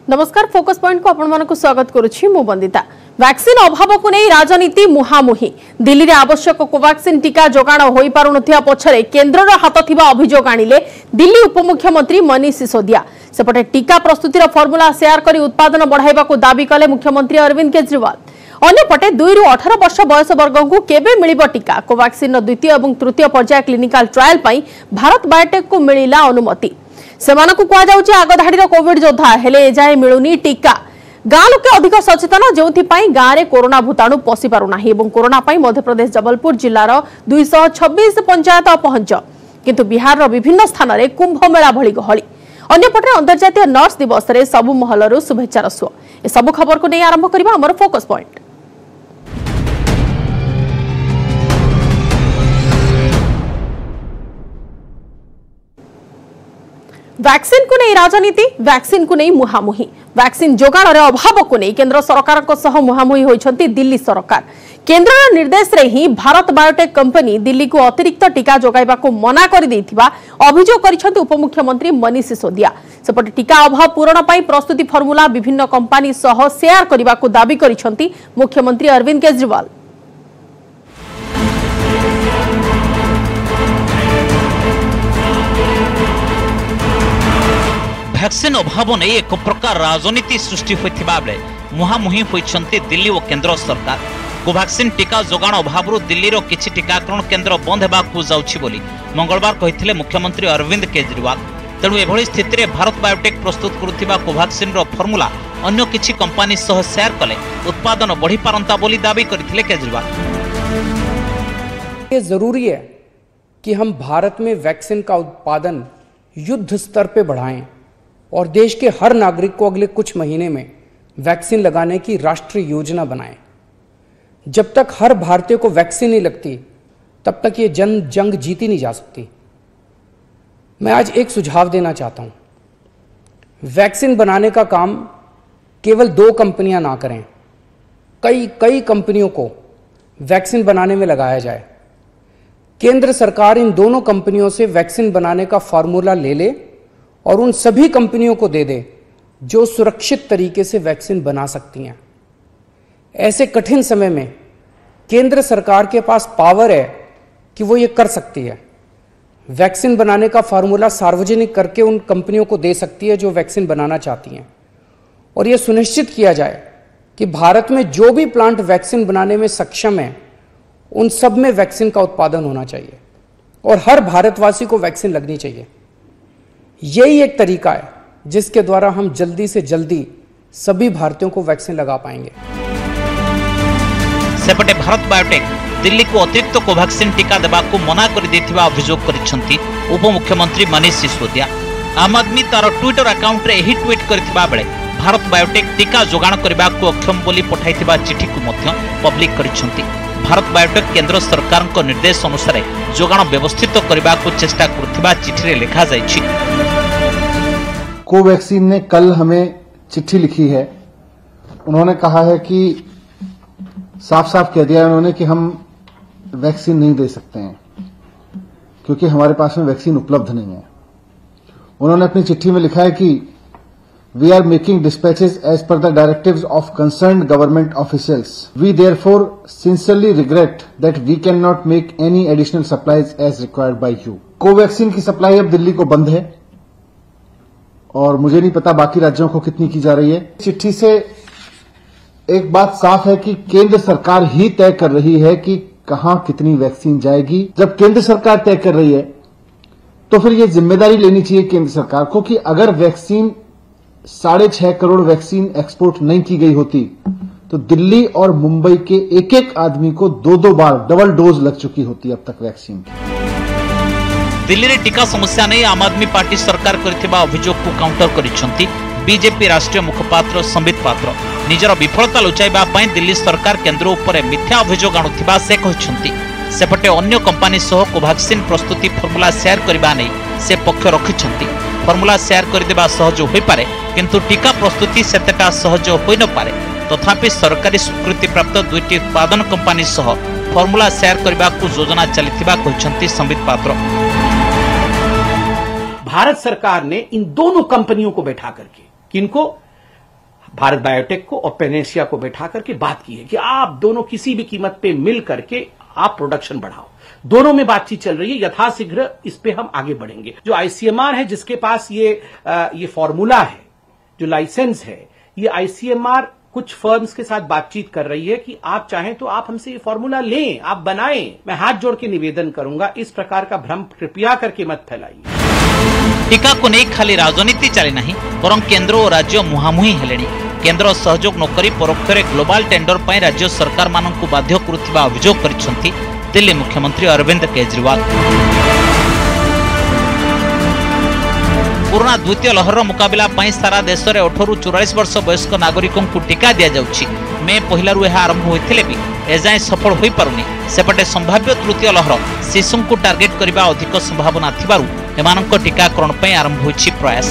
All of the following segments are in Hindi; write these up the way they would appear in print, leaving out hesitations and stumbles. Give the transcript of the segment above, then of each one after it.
नमस्कार फोकस पॉइंट को आपण मानक स्वागत करुछि मु बंदिता। वैक्सीन अभाव को नहीं राजनीति मुहामुही। दिल्ली रे आवश्यक कोवैक्सीन टीका जोगाण होई पारुनथिया पछरे केंद्रर हाथ थिबा अभियोग आनिले दिल्ली उपमुख्यमंत्री मनीष सिसोदिया। सेपटे टीका प्रस्तुतिर फॉर्मूला शेयर करी उत्पादन बढ़ाइबा को दाबी कले मुख्यमंत्री अरविंद केजरीवाल। अन्यपटे 2 ରୁ 18 वर्ष बयस वर्ग को केबे मिलिबो टीका? कोवैक्सीन द्वितीय और तृतीय पर्याय क्लिनिकल ट्रायल पई भारत बायोटेक को मिलिला अनुमति। सेमानकु कुआ जाउछि आगधाडीर कोविड योद्धा हेले एजाए मिलुनी टीका। गाँ लोके अधिक सचेतन जोथि पई गाँ रे कोरोना भूताणु पसि पारु नाही एवं कोरोना पई मध्य प्रदेश जबलपुर जिल्लार 226 पंचायत पहुंच किंतु बिहार रो विभिन्न स्थान रे कुंभ मेला भଳି गहଳି। अन्यपटे अंतर्जातीय नर्स दिवस रे सबु महलरु शुभेच्छार सुओ। ए सब खबर को नै आरंभ करबा हमर फोकस पॉइंट। वैक्सीन को नहीं राजनीति, वैक्सीन को नहीं मुहामुही। वैक्सीन जोगाण रे अभाव को नहीं केंद्र सरकार को सह मुहामुही होइछंती दिल्ली सरकार। केंद्र निर्देश रे ही भारत बायोटेक कंपनी दिल्ली को अतिरिक्त टीका जोगाइबा को मना कर देथिबा अभियोग करिसंती उपमुख्यमंत्री मनीष सिसोदिया। सेपटे टीका अभाव पूरण पई प्रस्तुति फॉर्मूला विभिन्न कंपनी सह शेयर करिबा को दाबी करिसंती मुख्यमंत्री अरविंद केजरीवाल। वैक्सीन अभाव नहीं एक प्रकार राजनीति सृष्टि होइथिबा बेले मुहामुही होइछंती दिल्ली और केंद्र सरकार। कोवैक्सीन टीका जोगाण अभाव दिल्ली रो किछि टीकाकरण केंद्र बंद हेबाकू जाउछि बोली मंगलवार कहिथिले मुख्यमंत्री अरविंद केजरीवाल। तेणु एभଳି स्थिति में भारत बायोटेक प्रस्तुत करुथिबा कोवैक्सीन रो फॉर्मूला अन्य किछि कंपनी सह शेयर कले उत्पादन बढ़ी पारंता बोली दाबी करथिले केजरीवाल। ये जरूरी है कि हम भारत में वैक्सीन का उत्पादन युद्ध स्तर पे बढ़ाएं और देश के हर नागरिक को अगले कुछ महीने में वैक्सीन लगाने की राष्ट्रीय योजना बनाएं। जब तक हर भारतीय को वैक्सीन नहीं लगती तब तक ये जंग जीती नहीं जा सकती। मैं आज एक सुझाव देना चाहता हूं। वैक्सीन बनाने का काम केवल 2 कंपनियां ना करें, कई कंपनियों को वैक्सीन बनाने में लगाया जाए। केंद्र सरकार इन दोनों कंपनियों से वैक्सीन बनाने का फॉर्मूला ले ले और उन सभी कंपनियों को दे दे जो सुरक्षित तरीके से वैक्सीन बना सकती हैं। ऐसे कठिन समय में केंद्र सरकार के पास पावर है कि वो ये कर सकती है। वैक्सीन बनाने का फार्मूला सार्वजनिक करके उन कंपनियों को दे सकती है जो वैक्सीन बनाना चाहती हैं और ये सुनिश्चित किया जाए कि भारत में जो भी प्लांट वैक्सीन बनाने में सक्षम है उन सब में वैक्सीन का उत्पादन होना चाहिए और हर भारतवासी को वैक्सीन लगनी चाहिए। यही एक तरीका है जिसके द्वारा हम जल्दी से जल्दी सभी भारतीयों को वैक्सीन लगा पाएंगे। सेपटे भारत बायोटेक दिल्ली को अतिरिक्त कोवैक्सीन टीका देबा को मना कर देथिबा अभियोग करिसंती उपमुख्यमंत्री मनीष सिसोदिया। आम आदमी तार ट्विटर अकाउंट रे एही ट्वीट करथिबा बेले भारत बायोटेक टीका जोगाण करबा को अक्षम बोली पठाइथिबा चिठी को मध्य पब्लिक करिसंती। भारत बायोटेक केंद्र सरकार को निर्देश अनुसार जोगाण व्यवस्थित करने को चेष्टा करथिबा चिठी रे लिखा जाइछि। कोवैक्सीन ने कल हमें चिट्ठी लिखी है। उन्होंने कहा है कि साफ साफ कह दिया उन्होंने कि हम वैक्सीन नहीं दे सकते हैं क्योंकि हमारे पास में वैक्सीन उपलब्ध नहीं है। उन्होंने अपनी चिट्ठी में लिखा है कि We are making dispatches as per the directives of concerned government officials. We therefore sincerely regret that we cannot make any additional supplies as required by you. Covaxin की सप्लाई अब दिल्ली को बंद है और मुझे नहीं पता बाकी राज्यों को कितनी की जा रही है। चिट्ठी से एक बात साफ है कि केंद्र सरकार ही तय कर रही है कि कहां कितनी वैक्सीन जाएगी। जब केंद्र सरकार तय कर रही है तो फिर ये जिम्मेदारी लेनी चाहिए केंद्र सरकार को कि अगर वैक्सीन 6.5 करोड़ वैक्सीन एक्सपोर्ट नहीं की गई होती तो दिल्ली और मुंबई के एक आदमी को 2 बार डबल डोज लग चुकी होती अब तक वैक्सीन की। दिल्ली रे टीका समस्या नहीं आम आदमी पार्टी सरकार करथिबा अभियोग को काउंटर करिसंती बीजेपी राष्ट्रीय मुखपात्र संबित पात्र। निजर विफलता लुचाइबा पई दिल्ली सरकार केंद्र उपर मिथ्या अभियोग आणुथिबा से कहिसंती। सेपटे अन्य कंपनी सह कोवैक्सीन प्रस्तुति फॉर्मूला शेयर करबा नै से पक्ष रखिसंती। फॉर्मूला शेयर करदेबा सहज होई पारे किंतु टीका प्रस्तुति सेतेटा सहज होई न पारे। तथापि सरकारी स्वीकृति प्राप्त 2टी उत्पादन कंपनी सह फॉर्मूला शेयर करबा को योजना चलिथिबा कहिसंती संबित पात्र। भारत सरकार ने इन दोनों कंपनियों को बैठा करके, किनको, भारत बायोटेक को और पेनेसिया को बैठा करके बात की है कि आप दोनों किसी भी कीमत पे मिल करके आप प्रोडक्शन बढ़ाओ। दोनों में बातचीत चल रही है, यथाशीघ्र इस पे हम आगे बढ़ेंगे। जो आईसीएमआर है जिसके पास ये फॉर्मूला है, जो लाइसेंस है, ये आईसीएमआर कुछ फर्म्स के साथ बातचीत कर रही है कि आप चाहें तो आप हमसे ये फॉर्मूला लें, आप बनाएं। मैं हाथ जोड़ के निवेदन करूंगा, इस प्रकार का भ्रम कृपया करके मत फैलाइए। टीका को नहीं खाली राजनीति चली नहीं, बरं केंद्र और राज्य मुहांमुही हेलेनी। केंद्र सहयोग नकरी परोक्षरे ग्लोबल टेंडर पर राज्य सरकार मानक बाध्य करुवा अभियोग करिसेंती दिल्ली मुख्यमंत्री अरविंद केजरीवाल। कोरोना द्वितीय लहर मुकाबला पई सारा देश में 18 ରୁ 44 वर्ष वयस्क नागरिकों को टीका दिया जाउछि। मे पहिलारू यह आरंभ होइथिले भी एजाए सफल होई पारुनी। सेपटे संभाव्य तृतीय लहर शिशु को टार्गेट करने अधिक संभावना थिबारु एमानक टीकाकरण पई आरंभ होइछि प्रयास।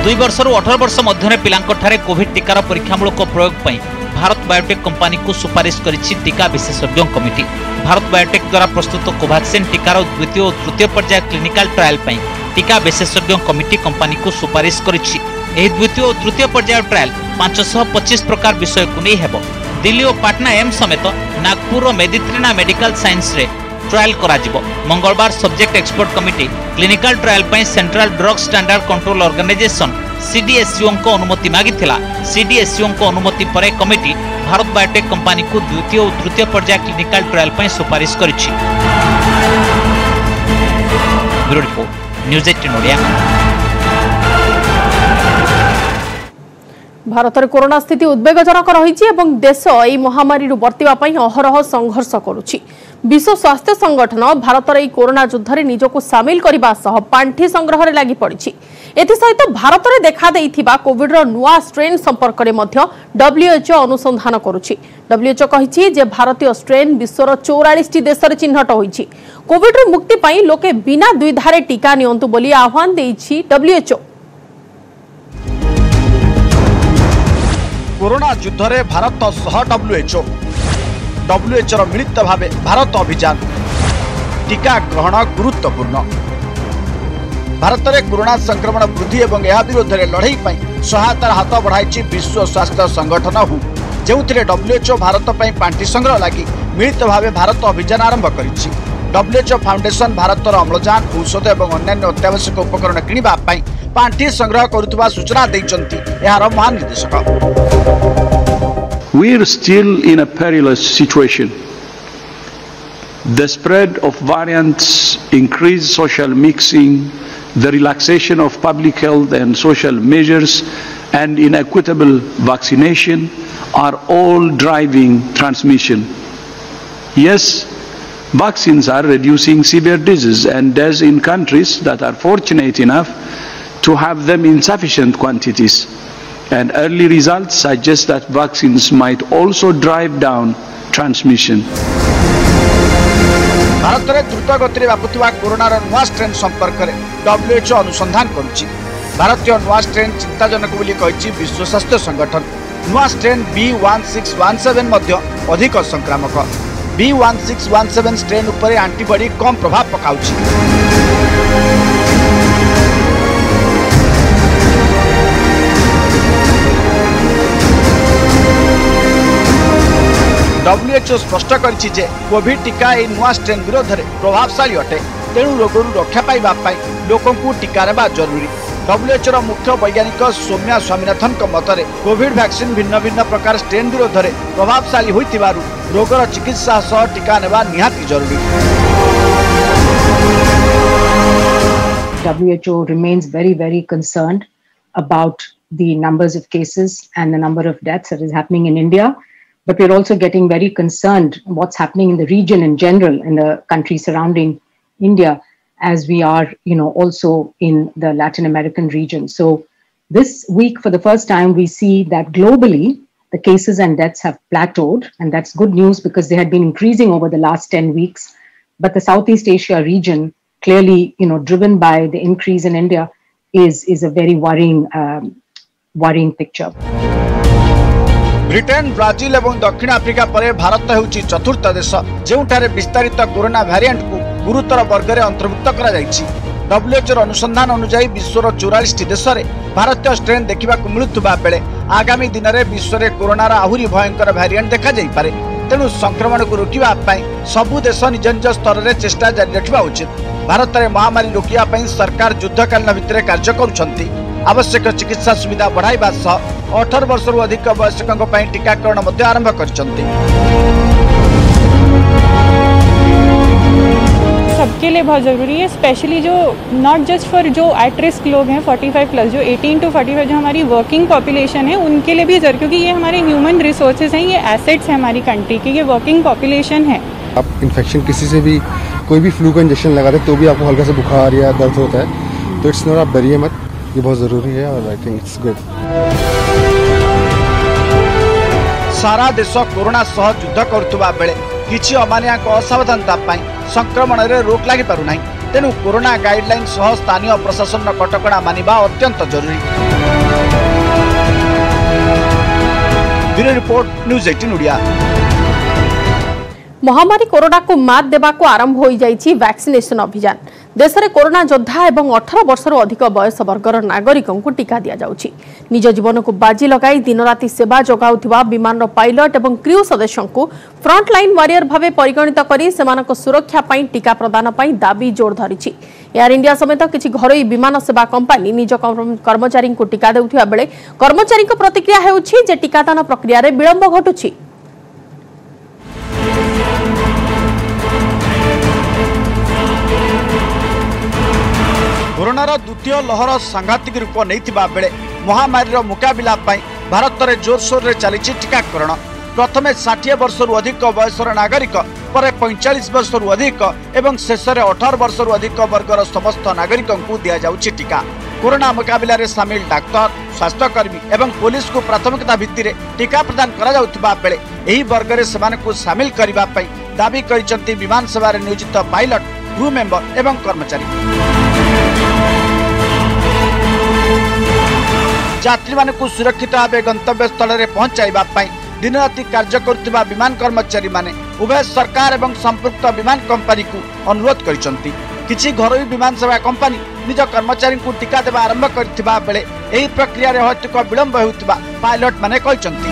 2 वर्षରୁ 18 वर्ष मध्य पिलांकठारे कोविड टीकार परीक्षामूलक प्रयोग पई भारत बायोटेक कंपनी को सुपारिश करिछि टीका विशेषज्ञ कमिटी। भारत बायोटेक द्वारा प्रस्तुत कोवैक्सीन टीकार द्वितीय और तृतीय पर्याय क्लिनिकल ट्रायल पई टीका विशेषज्ञ कमिटी कंपनी को सुपारिश करिछि। एही द्वितीय और तृतीय पर्याय ट्रायल 525 प्रकार विषय को नहीं हेबो। दिल्ली और पटना एम्स समेत नागपुर और मेडिट्रेना मेडिकल साइंस रे ट्रायल कराजिबो। मंगलवार subject expert committee clinical trial पई central drug standard control organization CDSCO को अनुमति मागिथिला। सीडीएसयू को अनुमति पर कमिटी भारत बायोटेक कंपनी को द्वितीय और तृतीय पर्याय क्लिनिकल ट्रायल पई सुपारिश करिछि। Bureau report news 18 Odia. Bharat में कोरोना स्थिति उद्वेगजनक रही एवं देश यह महामारी बर्तिवा अहरह संघर्ष करुछि। विश्व स्वास्थ्य संगठन भारत में कोरोना युद्ध में निजक सामिल करने सह पांठि संग्रह लगी पड़ी। एसहित भारत में देखा कोविड नुआ स्ट्रेन संपर्क में WHO अनुसंधान करुछि। WHO कहिछि जे भारतीय स्ट्रेन विश्वर 44 देश में चिन्हट होइछि। कोविड मुक्ति पाई लोके बिना द्विधारे टीका नियंतु बोली आह्वान देइछि WHO। कोरोना युद्ध में भारत सह WHO मिलित भावे भारत अभियान टीका ग्रहण गुरुत्वपूर्ण। भारत में कोरोना संक्रमण वृद्धि और यह विरोध में लड़ाई सहायतार हाथ बढ़ाई विश्व स्वास्थ्य संगठन WHO, जो WHO भारत पांठि संग्रह लगी मिलित भावे भारत अभियान आरंभ करिछि। WHO फाउंडेशन भारत अम्लजान औषध और अन्य अत्यावश्यक उपकरण किणवाई पांठि संग्रह करुवा सूचना देइछन्ति यार महानिर्देशक। We are still in a perilous situation. The spread of variants, increased social mixing, the relaxation of public health and social measures, and inequitable vaccination are all driving transmission. Yes, vaccines are reducing severe disease and deaths in countries that are fortunate enough to have them in sufficient quantities. And early results suggest that vaccines might also drive down transmission. Bharat में द्रुत गति में व्यापुवा कोरोना नुआ स्ट्रेन संपर्क में WHO अनुसंधान करुछि। भारतीय नुआ स्ट्रेन चिंताजनक बोली कहिछि विश्व स्वास्थ्य संगठन। नुआ स्ट्रेन B1617 मध्य अधिक संक्रामक। B1617 स्ट्रेन उपरे एंटीबॉडी कम प्रभाव पकाउछि। WHO स्पष्ट करिछि जे कोविड टीका ए नुआ स्ट्रेन विरोध में प्रभावशाली अटे, तेणु रोगरू रक्षा पाइबापी लोकों को टीका नेबा जरूरी। WHO मुख्य वैज्ञानिक सौम्या स्वामीनाथन मतरे कोविड वैक्सीन भिन्न भिन्न प्रकार स्ट्रेन विरोध में प्रभावशाली होइतिबारु रोगर चिकित्सा सह टीका नेबा निहाती जरूरी। WHO remains very concerned about the numbers of cases and the number of deaths that is happening in India. But we're also getting very concerned what's happening in the region in general, in the countries surrounding India, as we are, also in the Latin American region. So this week, for the first time, we see that globally, the cases and deaths have plateaued. And that's good news because they had been increasing over the last 10 weeks. But the Southeast Asia region, clearly, driven by the increase in India, is a very worrying picture. Britain, Brazil और दक्षिण आफ्रिका पर भारत होउछि चतुर्थ देश जोठारे विस्तारित कोरोना वेरिएंट को गुरुतर वर्ग में अंतर्भुक्त करा जाइछि। WHO अनुसंधान अनुसार विश्वर 44 देश में भारतीय स्ट्रेन देखा मिलुवा बेले आगामी दिन में विश्व में कोरोनार आहुरी भयंकर भारिएंट देखा जापे। तेणु संक्रमण को रोकने सबु देश निज निज स्तर में चेष्टा जारी रखा उचित। भारत में महामारी रोकने सरकार युद्धकालीन भित्तिरे कार्य करुछंती। आवश्यक चिकित्सा सुविधा बढ़ाइबा सह 18 वर्ष अधिक वयस्कों टीकाकरण आरंभ करिसंती। सबके लिए बहुत ज़रूरी है, स्पेशली जो नॉट जस्ट फॉर जो एट रिस्क लोग हैं 45+, जो 18 to 45 जो हमारी वर्किंग पॉपुलेशन है उनके लिए भी ज़रूरी, क्योंकि ये हमारे ह्यूमन रिसोर्सेज हैं, ये एसेट्स हैं हमारी कंट्री की, ये वर्किंग पॉपुलेशन है। आप इन्फेक्शन किसी से भी कोई भी फ्लू का इंजेक्शन लगाते हैं तो भी आपको हल्का सा बुखार या दर्द होता है, तो इट्स नॉट, आप डरिए मत, ये बहुत ज़रूरी है और आई थिंक इट्स गुड। सारा देश कोरोना सह युद्ध करुवा बेले किछि अमानिया असावधानता संक्रमण में रोक लगी पारु नाही। तेणु कोरोना गाइडलाइन सह स्थानीय प्रशासन कटकणा मानिबा अत्यंत जरूरी। Bureau report news 18 Odia. महामारी कोरोना को मात देवा को आरंभ हो जाइछि वैक्सीनेशन अभियान। देश में कोरोना योद्धा एवं 18 वर्ष अधिक बयस वर्गर नागरिकों को टीका दि जाउछि। निज जीवन को बाजी लगाई दिन राति सेवा जोगाउथिबा विमान पायलट एवं क्रू सदस्यों को फ्रंटलाइन वॉरियर भावे परिगणित करी सेमानक सुरक्षा पई टीका प्रदान पई दाबी जोर धरिछि। एयर इंडिया समेत किछि घरोई विमान सेवा कंपनी निज कर्मचारी को टीका देउथिबा बेले कर्मचारी प्रतिक्रिया हेउछि जे टीकादान प्रक्रिया रे विलंब घटुछि। कोरोनार द्वितीय लहर सांघातिक रूप नहीं बेले महामारी मुकाबला भारत में जोरसोर में चली टीकाकरण। प्रथम 60 वर्ष अधिक बयसर नागरिक पर 45 वर्ष अधिक एवं शेष में 18 वर्ष अधिक वर्गर समस्त नागरिकों को दि जाउछि टीका। कोरोना मुकाबला रे सामिल डाक्तर, स्वास्थ्यकर्मी एवं पुलिस को प्राथमिकता भित्ति में टीका प्रदान करा जाउथिबा बेले एही वर्ग रे सेमानकु शामिल करिबा पई दाबी करिसंती विमान सेवा रे नियोजित पायलट, क्रू मेंबर एवं कर्मचारी। यात्री मानकु सुरक्षित भाव गंतव्य स्थल में पहुंचाइबा पई दिन राति कार्य करुवा विमान कर्मचारी माने उभय सरकार एवं संपृक्त विमान कंपनी को अनुरोध करिसंती। किछि घरोई विमान सेवा कंपनी निज कर्मचारी को टीका देवा आरंभ करथिबा बेले एही प्रक्रिया रे हत्याक विलंब हेउथिबा पायलट माने कहिसंती।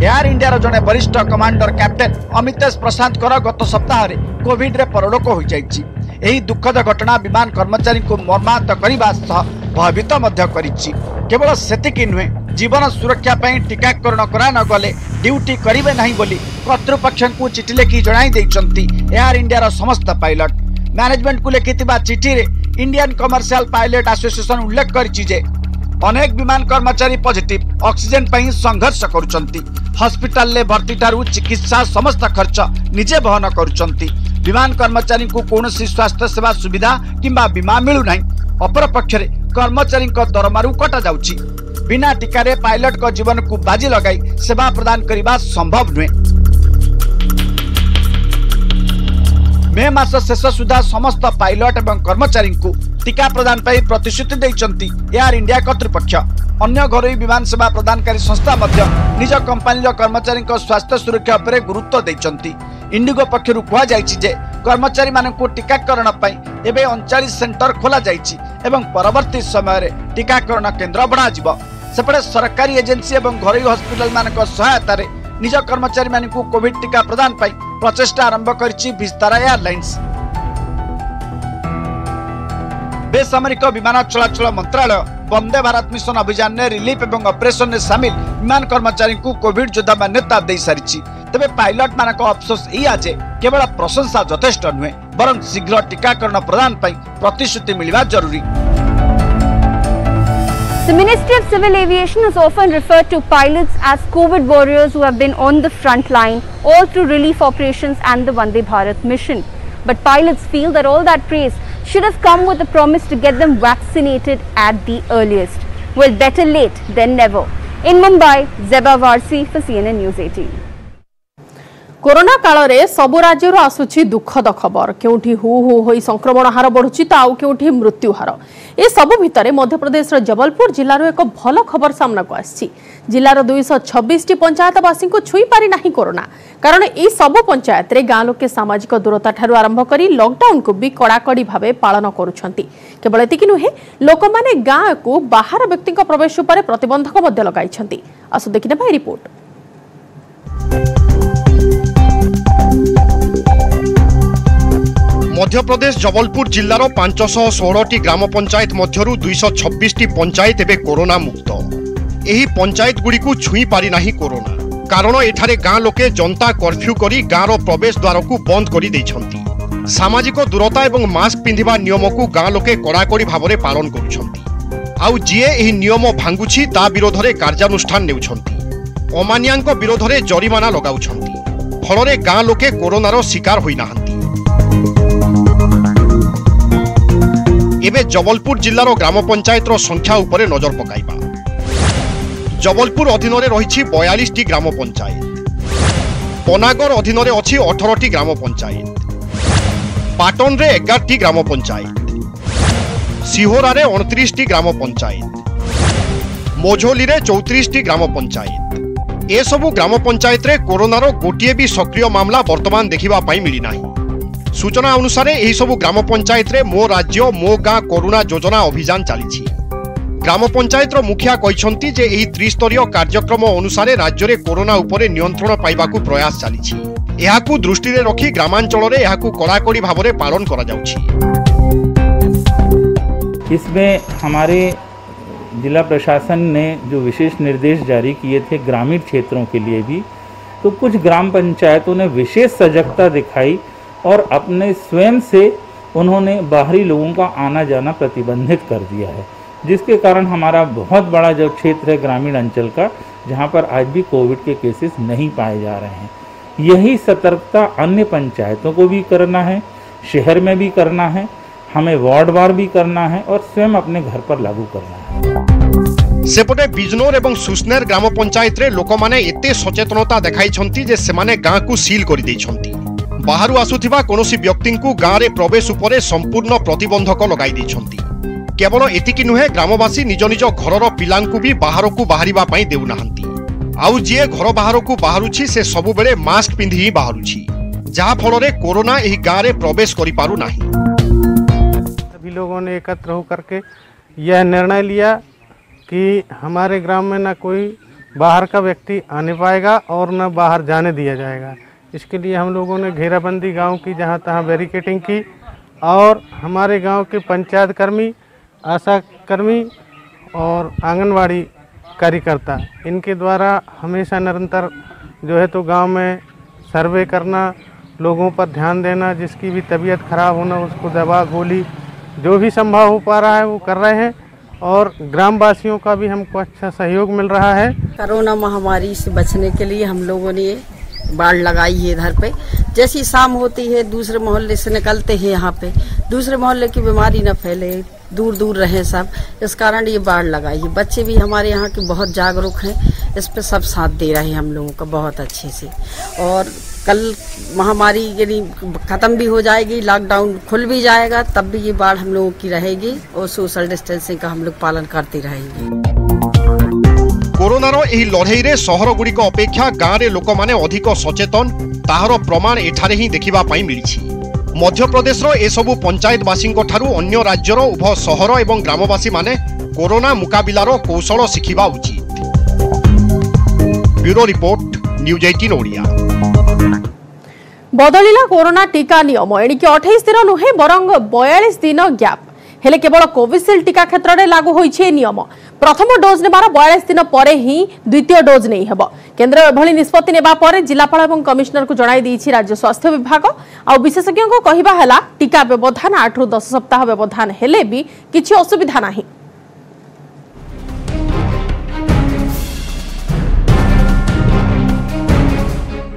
एयर इंडिया जड़े वरिष्ठ कमांडर कैप्टेन अमितेश प्रशांत गत सप्ताह कोविड रे परलोक हो जाइछि। एही दुखद घटना विमान कर्मचारी को मर्माहत करने सह भयभीत करिछि। केवल सेतिकी नुहे, जीवन सुरक्षा पई टीकाकरण करा न गले ड्यूटी करिवे नहीं बोली कर्तृपक्ष को चिठी लिखि जणाई दैछंती एयर इंडिया समस्त पायलट। मैनेजमेंट को लिखिथिबा चिठी रे इंडियन कमर्शियल पायलट एसोसिएशन उल्लेख करिछि जे अनेक विमान कर्मचारी पॉजिटिव ऑक्सीजन पई संघर्ष करुचंती। हॉस्पिटल ले भर्ती ठारू चिकित्सा समस्त खर्च निजे वहन करुचंती। विमान कर्मचारी को कौनसी स्वास्थ्य सेवा सुविधा किंबा बीमा मिलू नहीं। अपर पक्षरे कर्मचारी दरमारू कटा जाउछि। बिना टीका रे पायलट को जीवन को बाजी लगाई सेवा प्रदान करने संभव नुहे। मे मास शेष सुधा समस्त पायलट एवं कर्मचारी को टीका प्रदान पाई प्रतिश्रुति देइचंती एयर इंडिया कर्तृपक्ष। अन्य घरोई विमान सेवा प्रदानकारी संस्था मध्य निज कंपनी कर्मचारी स्वास्थ्य सुरक्षा पर गुरुत्व देइचंती। इंडिगो पक्षरु कहा जायछि जे कर्मचारी मानकु टीकाकरण पई एबे 39 सेंटर खोला जायछि एवं परवर्ती समय रे टीकाकरण केंद्र बढ़ा जिवो। सेपटे सरकारी एजेंसी एवं घरोई हॉस्पिटल मानक सहायता रे निज कर्मचारी मानकु कोविड टीका प्रदान पई प्रचेष्टा आरंभ करछि विस्तारा एयरलाइंस। बेसामरिक विमान चलाचल मंत्रालय वंदे भारत मिशन अभियान ने रिलीफ एवं ऑपरेशन में शामिल विमान कर्मचारी को कोविड योद्धा मान्यता दे सारी। तेबे पायलट मानक अफसोस या जे केवल प्रशंसा यथेष्ट नुहे बरं शीघ्र टीकाकरण प्रदान पई प्रतिश्रुति मिलवा जरूरी। The Ministry of Civil Aviation has often referred to pilots as COVID warriors who have been on the front line all through relief operations and the Vande Bharat mission. But pilots feel that all that praise should have come with a promise to get them vaccinated at the earliest. Well, better late than never. In Mumbai, Zeba Varsi for CNN News 18. Corona काल रे सबु राज्यर आसुची दुखद खबर केउठी हु हु होई संक्रमण हार बढ़ुची तो आउ केउठी मृत्यु हार ए सबु भितरे मध्य प्रदेश जबलपुर जिल्लार एक भल खबर सामना को आसी जिल्लार 226 टी पंचायतवासी को छुई पारि नाही कोरोना कारण ए सबु पंचायत रे गां लोके सामाजिक दूरता ठारू आरंभ करी लॉकडाउन को भी कड़ाकड़ी भावे पालन करुछंती केवल एतिकी नुहे लोक माने गां को बाहर व्यक्ति प्रवेश पर प्रतिबंधक मध्य लगाइछंती आसु देखिना भाई रिपोर्ट। मध्य प्रदेश जबलपुर जिल्लार 516 टी ग्राम पंचायत मध्यरु 226 टी पंचायत एबे कोरोना मुक्त। एही पंचायत गुडी को छुई पारि नाही कोरोना कारण एठारे गां लोके जनता कर्फ्यू करी गां रो प्रवेश द्वार को बंद करी दैछंती। सामाजिक दूरता एवं मास्क पिंधिबा नियम को गां लोके कड़ाकड़ी भावरे पालन करुछंती। आउ जिए एही नियम भांगुछि ता विरोध रे कार्यानुष्ठान नेउछंती। अमानियाक विरोध रे जरिमाना लगाउछंती। फलरे गां लोके कोरोनार शिकार होई नाहंती। एबे जबलपुर जिल्लार ग्राम पंचायत संख्या उपरे नजर पकाइबा। जबलपुर अधीन रे रहिछि 42 टी ग्राम पंचायत। पनागर अधीन रे अछि 18 टी ग्राम पंचायत। पाटन रे 11 टी ग्राम पंचायत। सिहोरा रे 29 टी ग्राम पंचायत। मोझोली रे 34 टी ग्राम पंचायत। ए सबु ग्राम पंचायत रे कोरोनार गोटिए भी सक्रिय मामला वर्तमान देखिबा पाई मिली नाही। सूचना अनुसार एही सबु ग्राम पंचायत रे मो राज्य मो गां कोरोना योजना अभियान चली। ग्राम पंचायत मुखिया कहिसंती जे एही त्रिस्तरीय कार्यक्रम अनुसार राज्य रे कोरोना उपरे नियंत्रण पाइबाकू प्रयास चली। एहाकू दृष्टि रे रखी ग्रामांचल रे एहाकू कड़ाकड़ी भावरे पालन करा जाउछि। इसमें हमारे जिला प्रशासन ने जो विशेष निर्देश जारी किए थे ग्रामीण क्षेत्रों के लिए भी, तो कुछ ग्राम पंचायतों ने विशेष सजगता दिखाई और अपने स्वयं से उन्होंने बाहरी लोगों का आना जाना प्रतिबंधित कर दिया है, जिसके कारण हमारा बहुत बड़ा जो क्षेत्र है ग्रामीण अंचल का, जहां पर आज भी कोविड के केसेस नहीं पाए जा रहे हैं। यही सतर्कता अन्य पंचायतों को भी करना है, शहर में भी करना है, हमें वार्डवार भी करना है और स्वयं अपने घर पर लागू करना है। सेपटे बिजनौर एवं सुस्नेर ग्राम पंचायत रे लोक माने एते सचेतनता देखाइछंती जे सेमाने गां को सील करि दैछंती। बाहरु आसुथिबा कोनोसी व्यक्ति को गां रे प्रवेश उपरे संपूर्ण प्रतिबंधक लगाई दैछंती। केवल एतिकी नुहे ग्रामवासी निज निज घरर पिलांकु भी बाहर को बाहरिबा पई देउ नाहंती। आउ जे घर बाहर को बाहरुछि से सबु बेले मास्क पिंधि ही बाहरुछि, जहा फलरे कोरोना एही गां रे प्रवेश करि पारु नाही। सभी लोगों ने एकत्र होकर के यह निर्णय लिया कि हमारे ग्राम में न कोई बाहर का व्यक्ति आने पाएगा और न बाहर जाने दिया जाएगा। इसके लिए हम लोगों ने घेराबंदी गांव की जहां तहां बैरिकेटिंग की और हमारे गांव के पंचायत कर्मी, आशा कर्मी और आंगनवाड़ी कार्यकर्ता, इनके द्वारा हमेशा निरंतर जो है तो गांव में सर्वे करना, लोगों पर ध्यान देना, जिसकी भी तबीयत खराब होना उसको दवा गोली जो भी संभव हो पा रहा है वो कर रहे हैं और ग्रामवासियों का भी हमको अच्छा सहयोग मिल रहा है। कोरोना महामारी से बचने के लिए हम लोगों ने बाड़ लगाई है इधर पे। जैसी शाम होती है दूसरे मोहल्ले से निकलते हैं यहाँ पे, दूसरे मोहल्ले की बीमारी न फैले, दूर दूर रहे सब, इस कारण ये बाड़ लगाई है। बच्चे भी हमारे यहाँ के बहुत जागरूक हैं, इस पे सब साथ दे रहे हैं हम लोगों का बहुत अच्छे से। और कल महामारी यदि खत्म भी हो जाएगी, लॉकडाउन खुल भी जाएगा, तब भी ये बाढ़ हम लोगों की रहेगी और सोशल डिस्टेंसिंग का हम लोग पालन करते रहेंगे। कोरोनार एही लड़ाई रे सहर गुड़िक अपेक्षा गां रे लोक माने अधिक सचेतन, ताहार प्रमाण एठारे ही देखिबा पाई मिलिछि। मध्य प्रदेश रो ए सबु पंचायतवासी ठारू अन्य राज्यर उभय सहर एवं ग्रामवासी माने कोरोना मुकाबिलार कौशल शिखिबा उचित। Bureau report, news 18 Odia. बदलिला कोरोना टीका नियम एणिकी 28 दिन नुहे बरंग 42 दिन गैप हेले केवल कोविशील्ड टीका क्षेत्र में लागू होइछे नियम। प्रथम डोज नेबार 42 दिन परे ही द्वितीय डोज नहीं हेबो। केंद्र एभली निष्पत्ति नेबा परे जिलापाल एवं कमिश्नर को जणाई दैछि राज्य स्वास्थ्य विभाग। आ विशेषज्ञों को कहिबा हला टीका व्यवधान 8 रु 10 सप्ताह व्यवधान हेले भी किछि असुविधा नाही।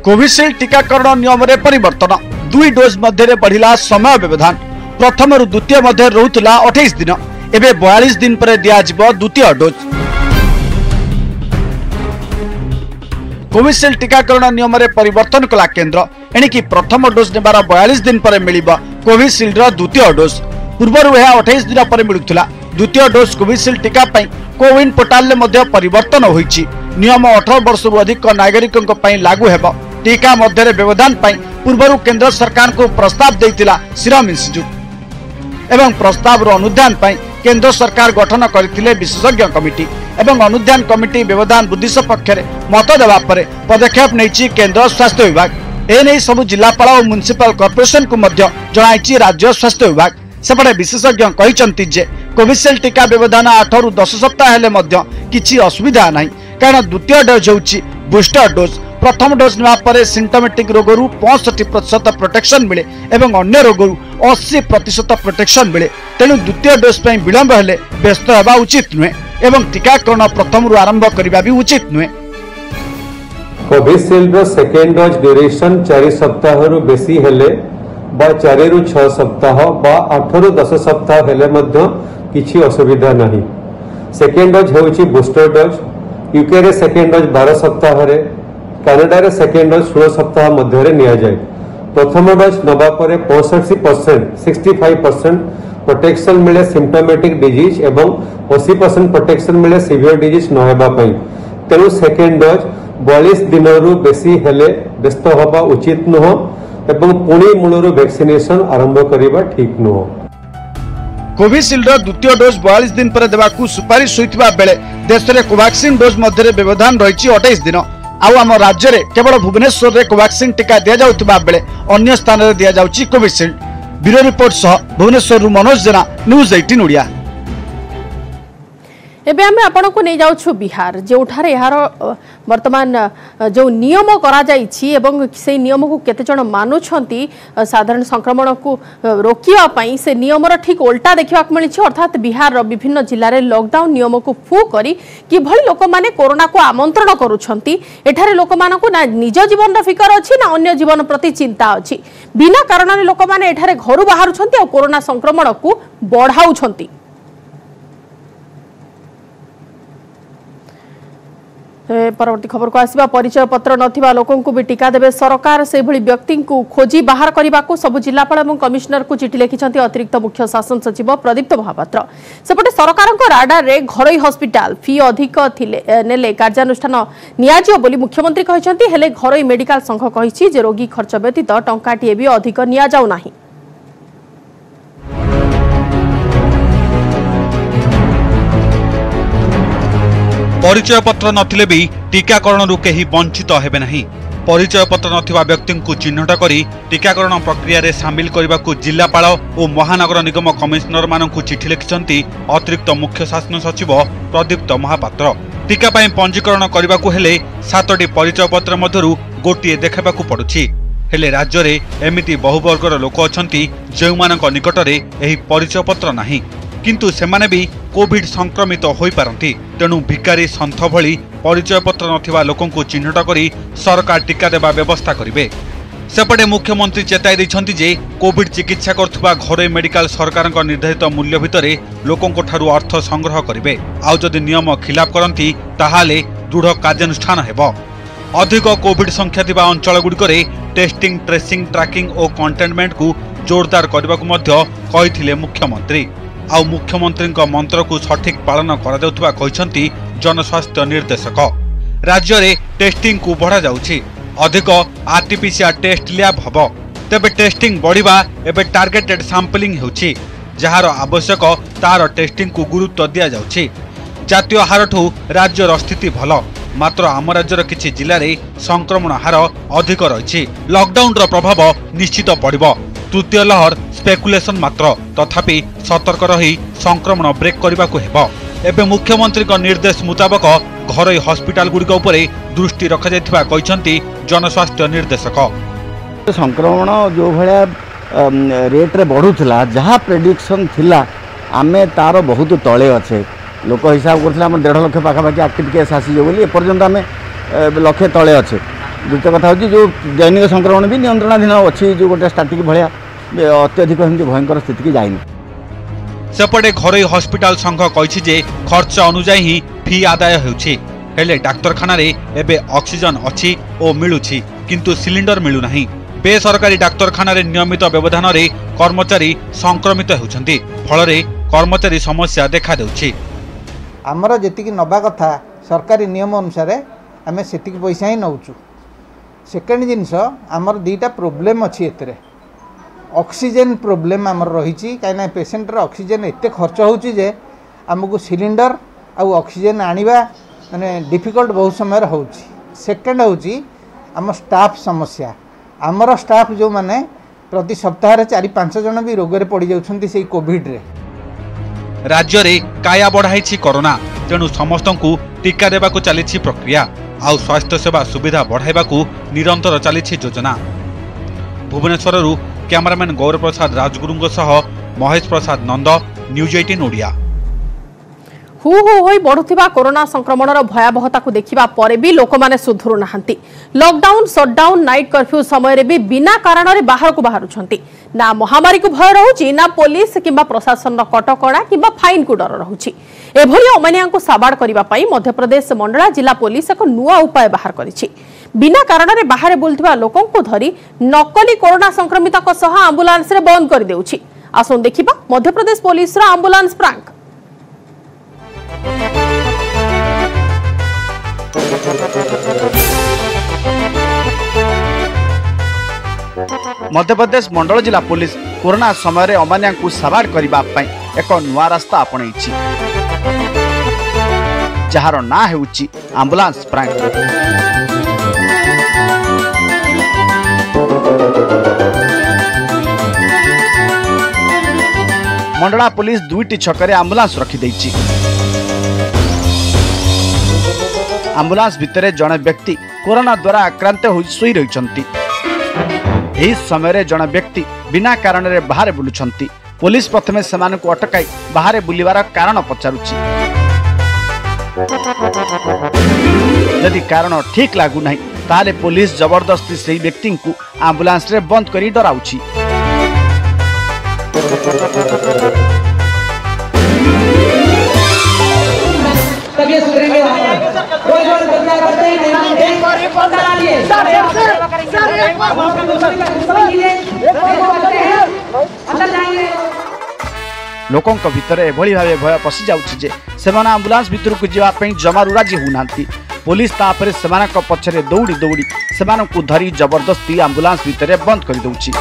कोविशील्ड टीकाकरण नियम रे परिवर्तन, 2 डोज मध्य बढ़िला समय व्यवधान। प्रथम रु द्वितीय मध्य रहुतला 28 दिन, एबे 42 दिन पर दिया जिवो द्वितीय डोज। कोविशील्ड टीकाकरण नियम में परिवर्तन कला केन्द्र एणिकी प्रथम डोज नेबार 42 दिन पर मिलिब कोविशील्ड द्वितीय डोज। पूर्व यह 28 दिन पर मिलूला। द्वितीय डोज कोविशील्ड टीका कोविन पोर्टाल में परिवर्तन होईछि। नियम 18 वर्ष अधिक नागरिकों लागू हेब। टीका मध्य व्यवधान पूर्व केंद्र सरकार को प्रस्ताव देइतिला सीरम इंस्टीट्यूट एवं प्रस्ताव अनुधान केंद्र सरकार गठन करथिले विशेषज्ञ कमिटी एवं अनुधान कमिटी व्यवधान बुद्धि सपक्ष मत देवा पर पदक्षेप नहीं केंद्र स्वास्थ्य विभाग। एने सबु जिलापाल और म्युनिसिपल कॉर्पोरेशन को मध्य जणाइछि राज्य स्वास्थ्य विभाग। सेपटे विशेषज्ञ कहिसंति जे कोविशील्ड टीका व्यवधान 8 रु 10 सप्ताह हेले मध्य किछि असुविधा नाही, कारण द्वितीय डोज होछि बूस्टर डोज। प्रथम डोज नेवा परे सिम्टोमेटिक रोगरू 65% प्रोटेक्शन मिले एवं अन्य रोगरू 80% प्रोटेक्शन मिले। तेणु द्वितीय डोज पर विलंब हेले व्यस्त हेबा उचित नुहे एवं टीकाकरण प्रथम रु आरंभ करबा भी उचित नुहे। कोविशील्ड सेकेंड डोज ड्यूरेशन 4 सप्ताह रु बेसी हेले बा 4 रु 6 सप्ताह बा 8 रु 10 सप्ताह हेले मध्य किछि असुविधा नहीं। सेकेंड डोज हेउछि बूस्टर डोज। यूके रे सेकेंड डोज 12 सप्ताह रे, कनाडा रे सेकेंड डोज 16 सप्ताह मध्य रे निया जाय। प्रथम डोज नबा परे 65% प्रोटेक्शन मिले सिम्टोमेटिक डिजीज एवं 80% प्रोटेक्शन मिले सीवियर डिजीज न हेबा पई। तेणु सेकेंड डोज 42 दिन रु बेसी हेले व्यस्त होबा उचित नुह एवं पुणी मूलरू वैक्सीनेशन आरंभ करिबा ठीक नुह। कोविशील्ड द्वितीय डोज 42 दिन पर देबाकू सुपारिश होइतिबा बेले देश रे कोवैक्सीन डोज मध्य व्यवधान रहिछि 28 दिन। आम राज्य में केवल भुवनेश्वर में कोवैक्सीन टीका दि जाउतिबा बेले अन्य स्थान में दि जाउछि कोविशील्ड। ब्यूरो रिपोर्ट सह भुवनेश्वर मनोज जेना, न्यूज 18 ओडिया। एबे आमे आपण को नहीं जाउछु बिहार, जोठारे यार वर्तमान जो नियम करा जाइछि एवं से नियम को केते जण मानुछंती साधारण संक्रमण को रोकिया पई से नियम रो ठीक उल्टा देखिबा मिलि छि। अर्थात बिहार रो विभिन्न जिल्ला रे लॉकडाउन नियम को फू करी कि भली लोक माने कोरोना को आमंत्रण करूछंती। एठारे लोक मान को ना निज जीवन रो फिकर अछि ना अन्य जीवन प्रति चिंता अछि। बिना कारण रे लोक माने एठारे घरु बाहरुछंती और कोरोना संक्रमण को बढ़ाउछंती। परवर्ती खबर को आसिबा। परिचय पत्र नथिबा लोकन को भी टीका देबे सरकार। से भली व्यक्ति को खोजी बाहर करबा को सब जिलापाल एवं कमिश्नर को चिठी लिखिछंती अतिरिक्त मुख्य शासन सचिव प्रदीप्त महापात्र। सेपटे सरकार को राडार रे घरोई हॉस्पिटल फी अधिक थिले नेले कार्यानुष्ठान नियाजियो बोली मुख्यमंत्री कहिछंती। हेले घरोई मेडिकल संघ कहिछि जे रोगी खर्च व्यतीत टंकाटिए भी अधिक निया जाउ नाही। परिचय पत्र नथिले भी टीकाकरण कहीं वंचित हेबे नहीं। परिचय पत्र नथिबा व्यक्ति को चिन्हट करी टीकाकरण प्रक्रिया रे शामिल करने को जिलापाल और महानगर निगम कमिश्नर मानकु चिठी लिखिछंती अतिरिक्त मुख्य शासन सचिव प्रदीप्त महापात्र। टीका पाई पंजीकरण करने को हेले 7टी परिचय पत्र मध्यरु गोटिए देखाबाकू पड़ुछि। हेले राज्य रे एमिति बहु वर्गर लोक अछंती जेउमानक निकटरे एही परिचय पत्र नाही, किंतु सेमाने भी कोविड संक्रमित होई पारंती। तेणु भिकारी संथ भली परिचय पत्र नथिबा लोकंकु चिन्हट करी सरकार टीका देबा व्यवस्था करिवे। सेपटे मुख्यमंत्री चेताई दैछंती जे कोविड चिकित्सा करथुबा घरोई मेडिकल सरकारक निर्धारित मूल्य भितरे लोकंको ठारू अर्थ संग्रह करिवे। आउ जदि नियम खिलाफ करंती ताहाले दृढ़ कार्यानुष्ठान हेबो। अधिक कोविड संख्या थिबा अंचल गुडिकरे टेस्टिंग, ट्रेसिंग, ट्रैकिंग और कंटेनमेंट को जोरदार करबाकू मध्य कहिथिले मुख्यमंत्री। आउ मुख्यमंत्री मंत्र को सठिक पालन करा कहिसंती जनस्वास्थ्य निर्देशक। राज्य रे टेस्टिंग को बढ़ा जाउछि। अधिक आरटीपीसीआर टेस्ट लैब हबो। तेबे टेस्टिंग बढ़िबा एबे टार्गेटेड सैंपलिंग होछि। जहार आवश्यक तार टेस्टिंग को गुरुत्व दिया जाउछि। जातीय हारठू राज्यर स्थिति भल, मात्र आम राज्यर किछि जिल्ला रे संक्रमण हार अधिक रहिछि। लॉकडाउन रो प्रभाव निश्चित पड़िबो। तृतीय लहर स्पेकुलेशन मात्र, तथापि सतर्क रही संक्रमण ब्रेक करने को हेबो। एबे मुख्यमंत्री का निर्देश मुताबक घरोई हॉस्पिटल गुड़िक उपरे दृष्टि रखा जायथिबा कहिसंती जनस्वास्थ्य निर्देशक। संक्रमण जो भलिया रेट रे बढ़ुला जहाँ प्रेडिक्शन थिला आमे तार बहुत तले अच्छे। लोक हिसाब करथिला हम 1.5 लाख पाखापाखि एक्टिव केस आसीजे बोली एपर्यंत आमे लक्षे तले अच्छे। द्वितीय कथा होची जो दैनिक संक्रमण भी नियंत्रणाधीन अच्छी, जो गोटे स्टार्टिंग भाया अत्यधिक भयंकर स्थिति की जाइनि। सेपटे घरोई हॉस्पिटल संघ कहिछि जे खर्च अनुसार ही फी आदाय होउछि। हेले डाक्तरखाना रे एबे ऑक्सीजन अछि ओ मिलुछि किंतु सिलिंडर मिलु नाही। बेसरकारी डाक्तरखाना रे नियमित व्यवधान रे कर्मचारी संक्रमित होउछन्ति फल रे कर्मचारी समस्या देखा देउछि। आमर जेतिकी नबा कथा सरकारी नियम अनुसार आमे सेतिकी पैसा ही नउछु। सेकेंड जिनस आमर दीटा प्रोब्लेम अछि एतरे ऑक्सीजन प्रोब्लेम आमर रहिछि काइना पेशेंट रे ऑक्सीजन एते खर्च होउछि जे हमकु सिलिंडर आ ऑक्सीजन आनिबा माने डिफिकल्ट बहुत समय होउछि। सेकेंड होउछि आम स्टाफ समस्या आमर स्टाफ जो माने प्रति सप्ताह रे 4-5 जन भी रोग रे पड़ी जाउछन्ति सेई कोविड रे। राज्य रे काया बढ़ाइछि कोरोना तेणु समस्तंकु टीका देबाकू चलीछि प्रक्रिया आउ स्वास्थ्य सेवा सुविधा बढ़ाइबाकू निरंतर चलीछि योजना। भुवनेश्वररू कैमरामैन गौर प्रसाद राजगुरुंग सह महेश प्रसाद नंद न्यूज 18 ओडिया। हु हु होई बढ़ुथिबा कोरोना संक्रमणर भयावहता को देखिबा परे भी लोक माने सुधुरु नाहंती। लॉकडाउन शटडाउन नाइट कर्फ्यू समय रे भी बिना कारण रे बाहर को बाहरुछंती। ना महामारी को भय रहउची ना पुलिस किबा प्रशासन कटकणा किबा फाइन को डर रहउची। एभली अमानिया को साबाड़ करिबा पई मध्य प्रदेश मंडला जिला पुलिस एक नुआ उपाय बाहर करिछि। बिना कारण रे बाहर बुलथिबा लोकन को धरी नकली कोरोना संक्रमित को सह एम्बुलेंस रे बंद कर देउछि। आसोन देखिबा मध्य प्रदेश पुलिस रा एम्बुलेंस प्रैंक। मध्य प्रदेश मंडल जिला पुलिस कोरोना समय अमानिया को साबाड़ करने एक नुआ रास्ता आपणईछि जार ना हेउछि एम्बुलेंस प्रैंक। मंडला पुलिस 2टी छकरे एम्बुलेंस रखी देइछि। एम्बुलेंस भितरे जड़े व्यक्ति कोरोना द्वारा आक्रांत हो सोई रहिछन्ति। एही समय जड़े व्यक्ति बिना कारण रे बाहर बुलुछन्ति। पुलिस प्रथमे सेमान को अटकाई बाहर बुलिवार कारण पचारुछि। यदि कारण ठीक लागू नहीं ताले पुलिस जबरदस्ती से व्यक्ति को एम्बुलेंस रे बंद करी डराउछि। लोकों भितर एभली भावे भय पशि जाउछि जे सेमाना एम्बुलेंस भितर को जीवा पई जमारू राजी होनांती। पुलिस तापरे सेमानक पछरे दौड़ी दौड़ी सेमानकु धरी जबरदस्ती एम्बुलेंस भितर बंद कर दउछि।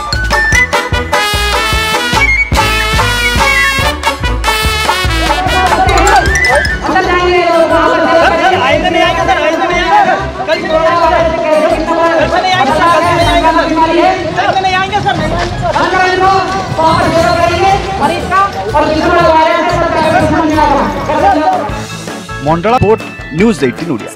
Mandla report news 18 Odia.